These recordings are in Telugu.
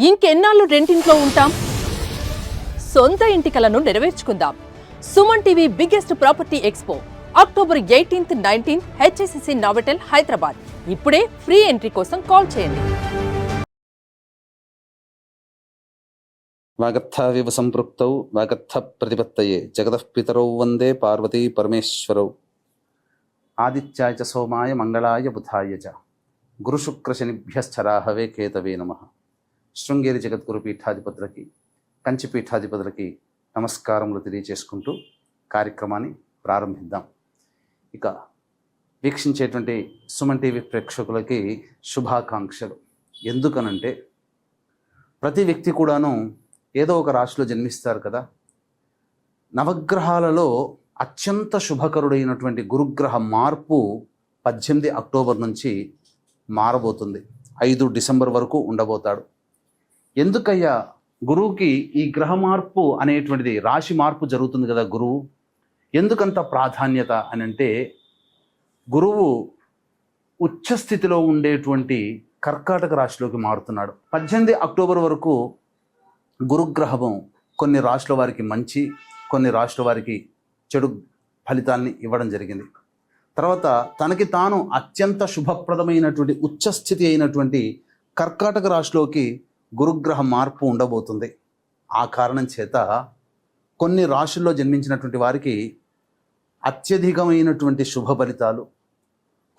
ఇంకెన్నాళ్ళు రెంటింట్లో ఉంటాం? సొంత ఇంటి కలను నెరవేర్చుకుందాం. Suman TV biggest property expo October 18th, 19th HSCC Novotel Hyderabad. ఇప్పుడే ఫ్రీ ఎంట్రీ కోసం కాల్ చేయండి. వాగర్థావివ సంపృక్తౌ వాగర్థ ప్రతిపత్తయే జగతః పితరౌ వందే పార్వతీ పరమేశ్వరౌ. ఆదిత్యాయ చ సోమాయ మంగళాయ బుధాయ చ గురుశుక్రశనిభ్యశ్చరాహవే కేతవే నమః. శృంగేరి జగద్గురు పీఠాధిపతులకి, కంచి పీఠాధిపతులకి నమస్కారములు తెలియచేసుకుంటూ కార్యక్రమాన్ని ప్రారంభిద్దాం. ఇక వీక్షించేటువంటి సుమన్ టీవీ ప్రేక్షకులకి శుభాకాంక్షలు. ఎందుకనంటే ప్రతి వ్యక్తి కూడాను ఏదో ఒక రాశిలో జన్మిస్తారు కదా. నవగ్రహాలలో అత్యంత శుభకరుడైనటువంటి గురుగ్రహ మార్పు 18 అక్టోబర్ నుంచి మారబోతుంది. 5 డిసెంబర్ వరకు ఉండబోతాడు. ఎందుకయ్యా గురువుకి ఈ గ్రహ మార్పు అనేటువంటిది, రాశి మార్పు జరుగుతుంది కదా గురువు, ఎందుకంత ప్రాధాన్యత అని అంటే, గురువు ఉచ్చస్థితిలో ఉండేటువంటి కర్కాటక రాశిలోకి మారుతున్నాడు. 18 అక్టోబర్ వరకు గురుగ్రహము కొన్ని రాశుల వారికి మంచి, కొన్ని రాశుల వారికి చెడు ఫలితాల్ని ఇవ్వడం జరిగింది. తర్వాత తనకి తాను అత్యంత శుభప్రదమైనటువంటి ఉచ్చస్థితి అయినటువంటి కర్కాటక రాశిలోకి గురుగ్రహ మార్పు ఉండబోతుంది. ఆ కారణం చేత కొన్ని రాశుల్లో జన్మించినటువంటి వారికి అత్యధికమైనటువంటి శుభ ఫలితాలు,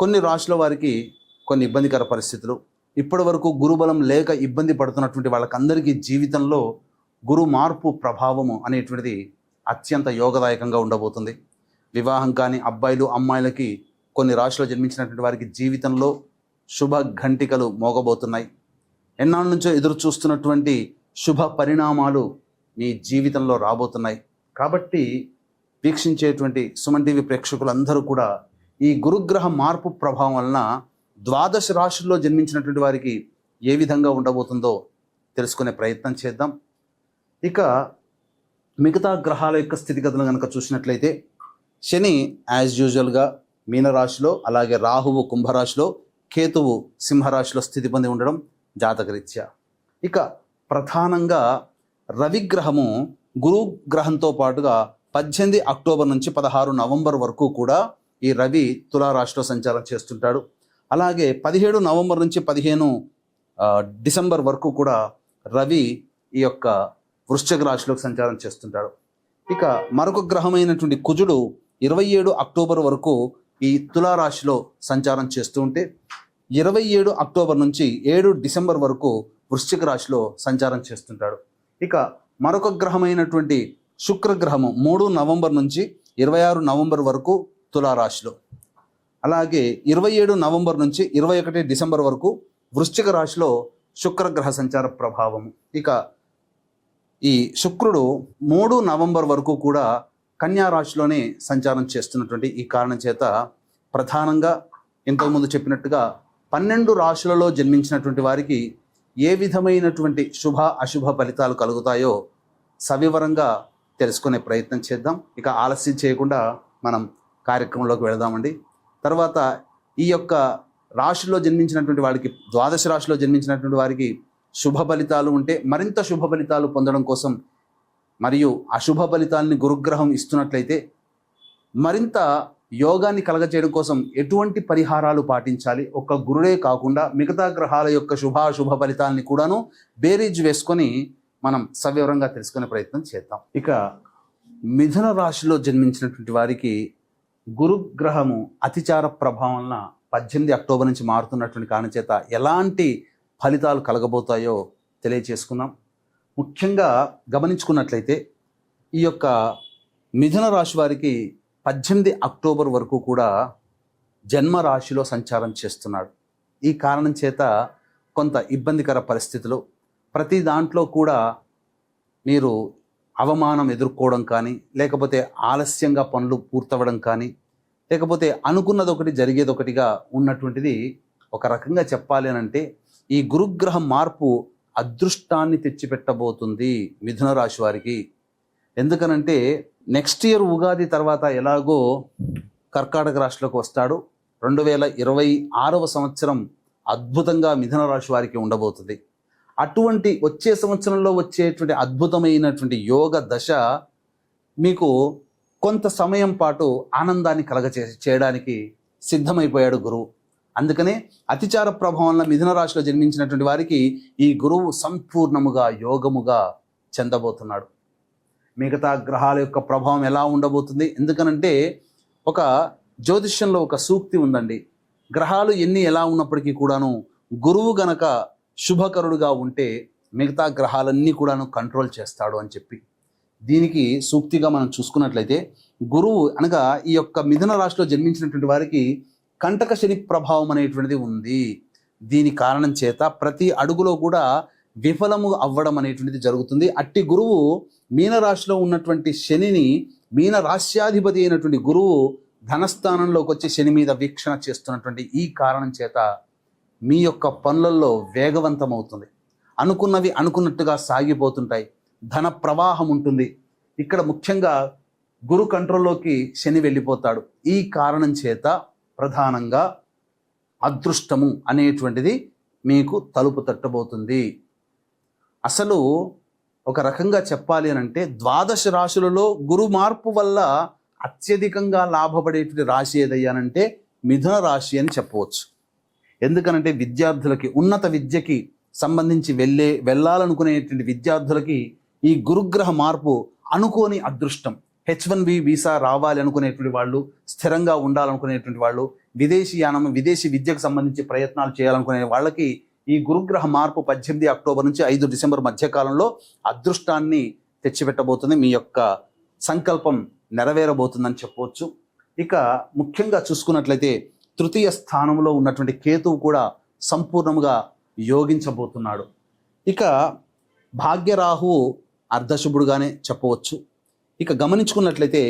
కొన్ని రాశుల వారికి కొన్ని ఇబ్బందికర పరిస్థితులు, ఇప్పటి వరకు గురుబలం లేక ఇబ్బంది పడుతున్నటువంటి వాళ్ళకందరికీ జీవితంలో గురు మార్పు ప్రభావము అనేటువంటిది అత్యంత యోగదాయకంగా ఉండబోతుంది. వివాహం కాని అబ్బాయిలు అమ్మాయిలకి కొన్ని రాశిలో జన్మించినటువంటి వారికి జీవితంలో శుభ ఘంటికలు మోగబోతున్నాయి. ఎన్నాళ్ళ నుంచో ఎదురు చూస్తున్నటువంటి శుభ పరిణామాలు మీ జీవితంలో రాబోతున్నాయి. కాబట్టి వీక్షించేటువంటి సుమన్ టీవీ ప్రేక్షకులందరూ కూడా ఈ గురుగ్రహ మార్పు ప్రభావం వలన 12 రాశుల్లో జన్మించినటువంటి వారికి ఏ విధంగా ఉండబోతుందో తెలుసుకునే ప్రయత్నం చేద్దాం. ఇక మిగతా గ్రహాల యొక్క స్థితిగతులు కనుక చూసినట్లయితే, శని యాజ్ యూజువల్గా మీనరాశిలో, అలాగే రాహువు కుంభరాశిలో, కేతువు సింహరాశిలో స్థితి పొంది ఉండడం జాతకరీత్యా. ఇక ప్రధానంగా రవిగ్రహము గురుగ్రహంతో పాటుగా 18 అక్టోబర్ నుంచి 16 నవంబర్ వరకు కూడా ఈ రవి తులారాశిలో సంచారం చేస్తుంటాడు. అలాగే 17 నవంబర్ నుంచి 15 డిసెంబర్ వరకు కూడా రవి ఈ యొక్క వృశ్చిక రాశిలోకి సంచారం చేస్తుంటాడు. ఇక మరొక గ్రహమైనటువంటి కుజుడు 27 అక్టోబర్ వరకు ఈ తులారాశిలో సంచారం చేస్తూ ఉంటే, 27 అక్టోబర్ నుంచి 7 డిసెంబర్ వరకు వృశ్చిక రాశిలో సంచారం చేస్తుంటాడు. ఇక మరొక గ్రహమైనటువంటి శుక్రగ్రహము 3 నవంబర్ నుంచి 26 నవంబర్ వరకు తులారాశిలో, అలాగే 27 నవంబర్ నుంచి 21 డిసెంబర్ వరకు వృశ్చిక రాశిలో శుక్రగ్రహ సంచార ప్రభావము. ఇక ఈ శుక్రుడు 3 నవంబర్ వరకు కూడా కన్యా రాశిలోనే సంచారం చేస్తున్నటువంటి ఈ కారణం చేత ప్రధానంగా ఇంతకుముందు చెప్పినట్టుగా 12 రాశులలో జన్మించినటువంటి వారికి ఏ విధమైనటువంటి శుభ అశుభ ఫలితాలు కలుగుతాయో సవివరంగా తెలుసుకునే ప్రయత్నం చేద్దాం. ఇక ఆలస్యం చేయకుండా మనం కార్యక్రమంలోకి వెళదామండి. తర్వాత ఈ యొక్క రాశిలో జన్మించినటువంటి వారికి, 12 రాశిలో జన్మించినటువంటి వారికి శుభ ఫలితాలు ఉంటే మరింత శుభ ఫలితాలు పొందడం కోసం, మరియు అశుభ ఫలితాలని గురుగ్రహం ఇస్తున్నట్లయితే మరింత యోగాన్ని కలగచేయడం కోసం ఎటువంటి పరిహారాలు పాటించాలి, ఒక్క గురుడే కాకుండా మిగతా గ్రహాల యొక్క శుభాశుభ ఫలితాలని కూడాను బేరీజ్ వేసుకొని మనం సవివరంగా తెలుసుకునే ప్రయత్నం చేద్దాం. ఇక మిథున రాశిలో జన్మించినటువంటి వారికి గురుగ్రహము అతిచార ప్రభావం వలన 18 అక్టోబర్ నుంచి మారుతున్నటువంటి కారణం చేత ఎలాంటి ఫలితాలు కలగబోతాయో తెలియచేసుకున్నాం. ముఖ్యంగా గమనించుకున్నట్లయితే ఈ యొక్క మిథున రాశి వారికి 18 అక్టోబర్ వరకు కూడా జన్మరాశిలో సంచారం చేస్తున్నాడు. ఈ కారణం చేత కొంత ఇబ్బందికర పరిస్థితులు, ప్రతి దాంట్లో కూడా మీరు అవమానం ఎదుర్కోవడం కానీ, లేకపోతే ఆలస్యంగా పనులు పూర్తవడం కానీ, లేకపోతే అనుకున్నది ఒకటి జరిగేది ఒకటిగా ఉన్నటువంటిది ఒక రకంగా చెప్పాలి అని అంటే, ఈ గురుగ్రహ మార్పు అదృష్టాన్ని తెచ్చిపెట్టబోతుంది మిథున రాశి వారికి. ఎందుకనంటే నెక్స్ట్ ఇయర్ ఉగాది తర్వాత ఎలాగో కర్కాటక రాశిలోకి వస్తాడు. 2026వ సంవత్సరం అద్భుతంగా మిథున రాశి వారికి ఉండబోతుంది. అటువంటి వచ్చే సంవత్సరంలో వచ్చేటువంటి అద్భుతమైనటువంటి యోగ దశ మీకు కొంత సమయం పాటు ఆనందాన్ని చేయడానికి సిద్ధమైపోయాడు గురువు. అందుకనే అతిచార ప్రభావం వల్ల మిథున రాశిలో జన్మించినటువంటి వారికి ఈ గురువు సంపూర్ణముగా యోగముగా చెందబోతున్నాడు. మిగతా గ్రహాల యొక్క ప్రభావం ఎలా ఉండబోతుంది? ఎందుకనంటే ఒక జ్యోతిష్యంలో ఒక సూక్తి ఉందండి. గ్రహాలు ఎన్ని ఎలా ఉన్నప్పటికీ కూడాను గురువు గనక శుభకరుడుగా ఉంటే మిగతా గ్రహాలన్నీ కూడాను కంట్రోల్ చేస్తాడు అని చెప్పి, దీనికి సూక్తిగా మనం చూసుకున్నట్లయితే గురువు అనగా ఈ యొక్క మిథున రాశిలో జన్మించినటువంటి వారికి కంటక శని ప్రభావం అనేటువంటిది ఉంది. దీని కారణం చేత ప్రతి అడుగులో కూడా విఫలము అవ్వడం అనేటువంటిది జరుగుతుంది. అట్టి గురువు మీనరాశిలో ఉన్నటువంటి శనిని, మీన రాశ్యాధిపతి అయినటువంటి గురువు ధనస్థానంలోకి వచ్చి శని మీద వీక్షణ చేస్తున్నటువంటి ఈ కారణం చేత మీ యొక్క పనులలో వేగవంతం అవుతుంది. అనుకున్నవి అనుకున్నట్టుగా సాగిపోతుంటాయి. ధన ప్రవాహం ఉంటుంది. ఇక్కడ ముఖ్యంగా గురు కంట్రోల్లోకి శని వెళ్ళిపోతాడు. ఈ కారణం చేత ప్రధానంగా అదృష్టము అనేటువంటిది మీకు తలుపు తట్టబోతుంది. అసలు ఒక రకంగా చెప్పాలి అని అంటే ద్వాదశ రాశులలో గురు మార్పు వల్ల అత్యధికంగా లాభపడేటువంటి రాశి ఏదయ్యానంటే మిథున రాశి అని చెప్పవచ్చు. ఎందుకనంటే విద్యార్థులకి, ఉన్నత విద్యకి సంబంధించి వెళ్ళాలనుకునేటువంటి విద్యార్థులకి ఈ గురుగ్రహ మార్పు అనుకోని అదృష్టం. H1B వీసా రావాలి అనుకునేటువంటి వాళ్ళు, స్థిరంగా ఉండాలనుకునేటువంటి వాళ్ళు, విదేశీయానం, విదేశీ విద్యకు సంబంధించి ప్రయత్నాలు చేయాలనుకునే వాళ్ళకి ఈ గురుగ్రహ మార్పు 18 అక్టోబర్ నుంచి 5 డిసెంబర్ మధ్యకాలంలో అదృష్టాన్ని తెచ్చిపెట్టబోతుంది. మీ యొక్క సంకల్పం నెరవేరబోతుందని చెప్పవచ్చు. ఇక ముఖ్యంగా చూసుకున్నట్లయితే తృతీయ స్థానంలో ఉన్నటువంటి కేతువు కూడా సంపూర్ణంగా యోగించబోతున్నాడు. ఇక భాగ్యరాహువు అర్ధశుభుడుగానే చెప్పవచ్చు. ఇక గమనించుకున్నట్లయితే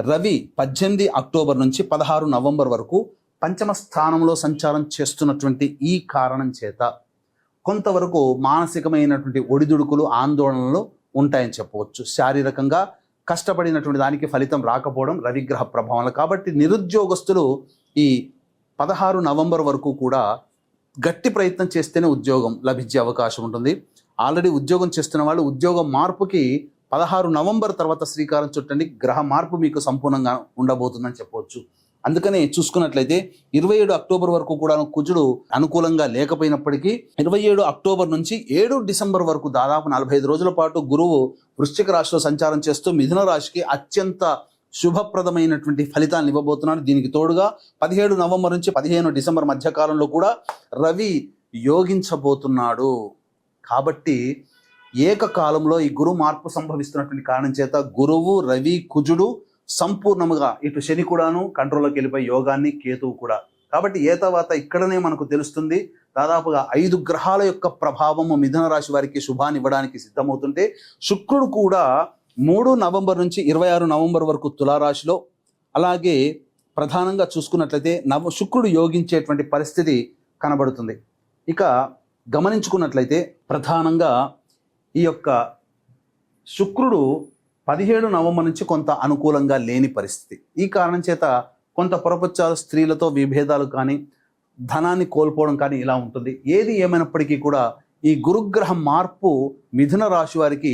రవి 18 అక్టోబర్ నుంచి 16 నవంబర్ వరకు పంచమ స్థానంలో సంచారం చేస్తున్నటువంటి ఈ కారణం చేత కొంతవరకు మానసికమైనటువంటి ఒడిదుడుకులు, ఆందోళనలు ఉంటాయని చెప్పవచ్చు. శారీరకంగా కష్టపడినటువంటి దానికి ఫలితం రాకపోవడం రవిగ్రహ ప్రభావం. కాబట్టి నిరుద్యోగస్తులు ఈ 16 నవంబర్ వరకు కూడా గట్టి ప్రయత్నం చేస్తేనే ఉద్యోగం లభించే అవకాశం ఉంటుంది. ఆల్రెడీ ఉద్యోగం చేస్తున్న వాళ్ళు ఉద్యోగం మార్పుకి 16 నవంబర్ తర్వాత శ్రీకారం చుట్టండి. గ్రహ మార్పు మీకు సంపూర్ణంగా ఉండబోతుందని చెప్పవచ్చు. అందుకనే చూసుకున్నట్లయితే 27 అక్టోబర్ వరకు కూడా కుజుడు అనుకూలంగా లేకపోయినప్పటికీ 27 అక్టోబర్ నుంచి 7 డిసెంబర్ వరకు దాదాపు 45 రోజుల పాటు గురువు వృశ్చిక రాశిలో సంచారం చేస్తూ మిథున రాశికి అత్యంత శుభప్రదమైనటువంటి ఫలితాలను ఇవ్వబోతున్నాడు. దీనికి తోడుగా 17 నవంబర్ నుంచి 15 డిసెంబర్ మధ్యకాలంలో కూడా రవి యోగించబోతున్నాడు. కాబట్టి ఏకకాలంలో ఈ గురు మార్పు సంభవిస్తున్నటువంటి కారణం చేత గురువు, రవి, కుజుడు సంపూర్ణముగా, ఇటు శని కూడాను కంట్రోల్లోకి వెళ్ళిపోయి యోగాన్ని, కేతువు కూడా. కాబట్టి ఏ తర్వాత ఇక్కడనే మనకు తెలుస్తుంది దాదాపుగా 5 గ్రహాల యొక్క ప్రభావము మిథున రాశి వారికి శుభాన్ని ఇవ్వడానికి సిద్ధమవుతుంటే శుక్రుడు కూడా 3 నవంబర్ నుంచి 26 నవంబర్ వరకు తులారాశిలో, అలాగే ప్రధానంగా చూసుకున్నట్లయితే శుక్రుడు యోగించేటువంటి పరిస్థితి కనబడుతుంది. ఇక గమనించుకున్నట్లయితే ప్రధానంగా ఈ యొక్క శుక్రుడు 17 నవంబర్ నుంచి కొంత అనుకూలంగా లేని పరిస్థితి. ఈ కారణం చేత కొంత పొరపచ్చాలు, స్త్రీలతో విభేదాలు కానీ, ధనాన్ని కోల్పోవడం కానీ ఇలా ఉంటుంది. ఏది ఏమైనప్పటికీ కూడా ఈ గురుగ్రహ మార్పు మిథున రాశి వారికి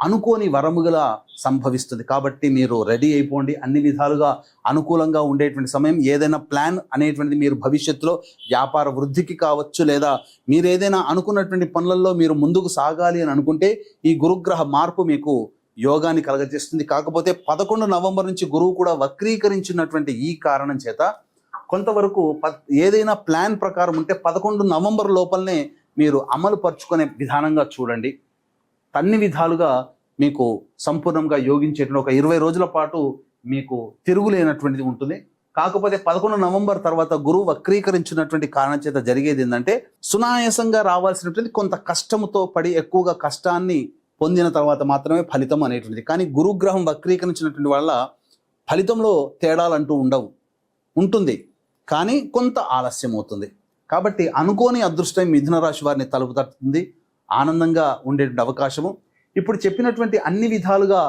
అనుకోని వరముగా సంభవిస్తుంది. కాబట్టి మీరు రెడీ అయిపోండి. అన్ని విధాలుగా అనుకూలంగా ఉండేటువంటి సమయం. ఏదైనా ప్లాన్ అనేటువంటిది మీరు భవిష్యత్తులో వ్యాపార వృద్ధికి కావచ్చు, లేదా మీరు ఏదైనా అనుకున్నటువంటి పనులలో మీరు ముందుకు సాగాలి అని అనుకుంటే ఈ గురుగ్రహ మార్పు మీకు యోగాన్ని కలగజేస్తుంది. కాకపోతే 11 నవంబర్ నుంచి గురువు కూడా వక్రీకరించినటువంటి ఈ కారణం చేత కొంతవరకు ఏదైనా ప్లాన్ ప్రకారం ఉంటే 11 నవంబర్ లోపలనే మీరు అమలు పరుచుకునే విధానంగా చూడండి. అన్ని విధాలుగా మీకు సంపూర్ణంగా యోగించేటువంటి ఒక 20 రోజుల పాటు మీకు తిరుగులేనటువంటిది ఉంటుంది. కాకపోతే 11 నవంబర్ తర్వాత గురువు వక్రీకరించినటువంటి కారణం చేత జరిగేది ఏంటంటే సునాయాసంగా రావాల్సినటువంటి కొంత కష్టంతో పడి ఎక్కువగా కష్టాన్ని పొందిన తర్వాత మాత్రమే ఫలితం అనేటువంటిది. కానీ గురుగ్రహం వక్రీకరించినటువంటి వల్ల ఫలితంలో తేడాలంటూ ఉంటుంది, కానీ కొంత ఆలస్యం అవుతుంది. కాబట్టి అనుకోని అదృష్టం మిథున రాశి వారిని తలుపు తట్టుతుంది. ఆనందంగా ఉండేటువంటి అవకాశము. ఇప్పుడు చెప్పినటువంటి అన్ని విధాలుగా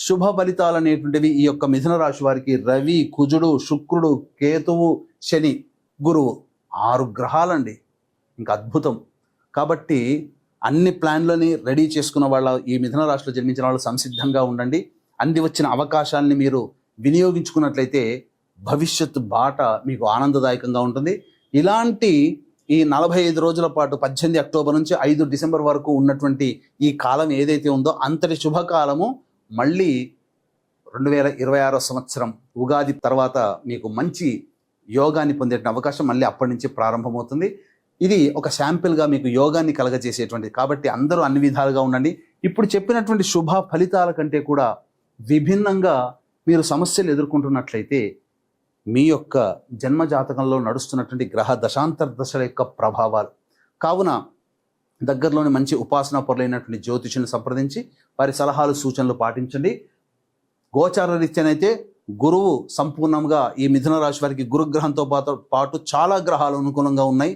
శుభ ఫలితాలు అనేటువంటివి ఈ యొక్క మిథున రాశి వారికి రవి, కుజుడు, శుక్రుడు, కేతువు, శని, గురువు 6 గ్రహాలండి. ఇంకా అద్భుతం. కాబట్టి అన్ని ప్లాన్లని రెడీ చేసుకున్న వాళ్ళ ఈ మిథున రాశిలో జన్మించిన వాళ్ళు సంసిద్ధంగా ఉండండి. అంది వచ్చిన అవకాశాలని మీరు వినియోగించుకున్నట్లయితే భవిష్యత్తు బాట మీకు ఆనందదాయకంగా ఉంటుంది. ఇలాంటి ఈ 45 రోజుల పాటు 18 అక్టోబర్ నుంచి 5 డిసెంబర్ వరకు ఉన్నటువంటి ఈ కాలం ఏదైతే ఉందో అంతటి శుభకాలము మళ్ళీ 2026 సంవత్సరం ఉగాది తర్వాత మీకు మంచి యోగాన్ని పొందే అవకాశం మళ్ళీ అప్పటి నుంచి ప్రారంభమవుతుంది. ఇది ఒక శాంపిల్గా మీకు యోగాన్ని కలగజేసేటువంటిది కాబట్టి అందరూ అన్ని విధాలుగా ఉండండి. ఇప్పుడు చెప్పినటువంటి శుభ ఫలితాల కంటే కూడా విభిన్నంగా మీరు సమస్యలు ఎదుర్కొంటున్నట్లయితే మీ యొక్క జన్మ జాతకంలో నడుస్తున్నటువంటి గ్రహ దశాంతర దశల యొక్క ప్రభావాలు కావున దగ్గరలోని మంచి ఉపాసనా పరులైనటువంటి జ్యోతిషుని సంప్రదించి వారి సలహాలు సూచనలు పాటించండి. గోచార రీత్యానైతే గురువు సంపూర్ణంగా ఈ మిథున రాశి వారికి గురుగ్రహంతో పాటు చాలా గ్రహాలు అనుకూలంగా ఉన్నాయి.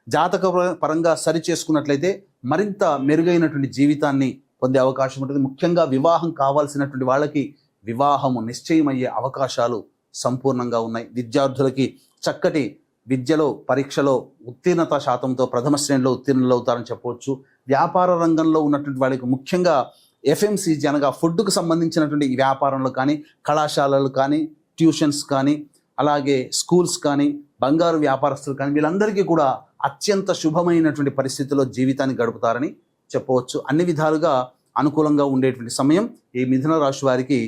జాతక పరంగా సరి చేసుకున్నట్లయితే మరింత మెరుగైనటువంటి జీవితాన్ని పొందే అవకాశం ఉంటుంది. ముఖ్యంగా వివాహం కావాల్సినటువంటి వాళ్ళకి వివాహము నిశ్చయమయ్యే అవకాశాలు సంపూర్ణంగా ఉన్నాయి. విద్యార్థులకి చక్కటి విద్యలో పరీక్షలో ఉత్తీర్ణత శాతంతో ప్రథమ శ్రేణిలో ఉత్తీర్ణులు అవుతారని చెప్పవచ్చు. వ్యాపార రంగంలో ఉన్నటువంటి వాళ్ళకి ముఖ్యంగా ఎఫ్ఎంసీజీ అనగా ఫుడ్కు సంబంధించినటువంటి ఈ వ్యాపారంలో కానీ కళాశాలలు కానీ ట్యూషన్స్ కానీ అలాగే స్కూల్స్ కానీ బంగారు వ్యాపారస్తులు కానీ వీళ్ళందరికీ కూడా అత్యంత శుభమైనటువంటి పరిస్థితుల్లో జీవితాన్ని గడుపుతారని చెప్పవచ్చు. అన్ని విధాలుగా అనుకూలంగా ఉండేటువంటి సమయం ఈ మిథున రాశి వారికి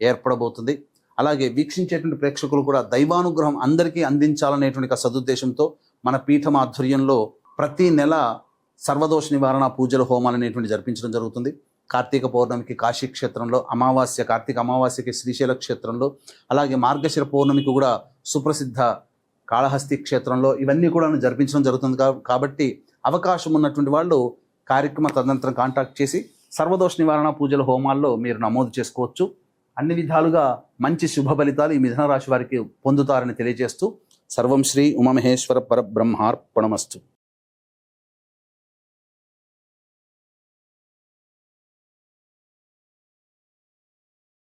ఏర్పడబోతుంది. అలాగే వీక్షించేటువంటి ప్రేక్షకులు కూడా దైవానుగ్రహం అందరికీ అందించాలనేటువంటి సదుద్దేశంతో మన పీఠం ఆధ్వర్యంలో ప్రతి నెల సర్వదోష నివారణ పూజల హోమాలు అనేటువంటి జరిపించడం జరుగుతుంది. కార్తీక పౌర్ణమికి కాశీ క్షేత్రంలో, కార్తీక అమావాస్యకి శ్రీశైల క్షేత్రంలో, అలాగే మార్గశిర పౌర్ణమికి కూడా సుప్రసిద్ధ కాళహస్తి క్షేత్రంలో ఇవన్నీ కూడా జరిపించడం జరుగుతుంది. కాబట్టి అవకాశం ఉన్నటువంటి వాళ్ళు కార్యక్రమ తదనంతరం కాంటాక్ట్ చేసి సర్వదోష నివారణ పూజల హోమాల్లో మీరు నమోదు చేసుకోవచ్చు. అన్ని విధాలుగా మంచి శుభ ఫలితాలు ఈ మిథున రాశి వారికి పొందుతారని తెలియజేస్తూ సర్వం శ్రీ ఉమామహేశ్వర పరబ్రహ్మార్పణమస్తు.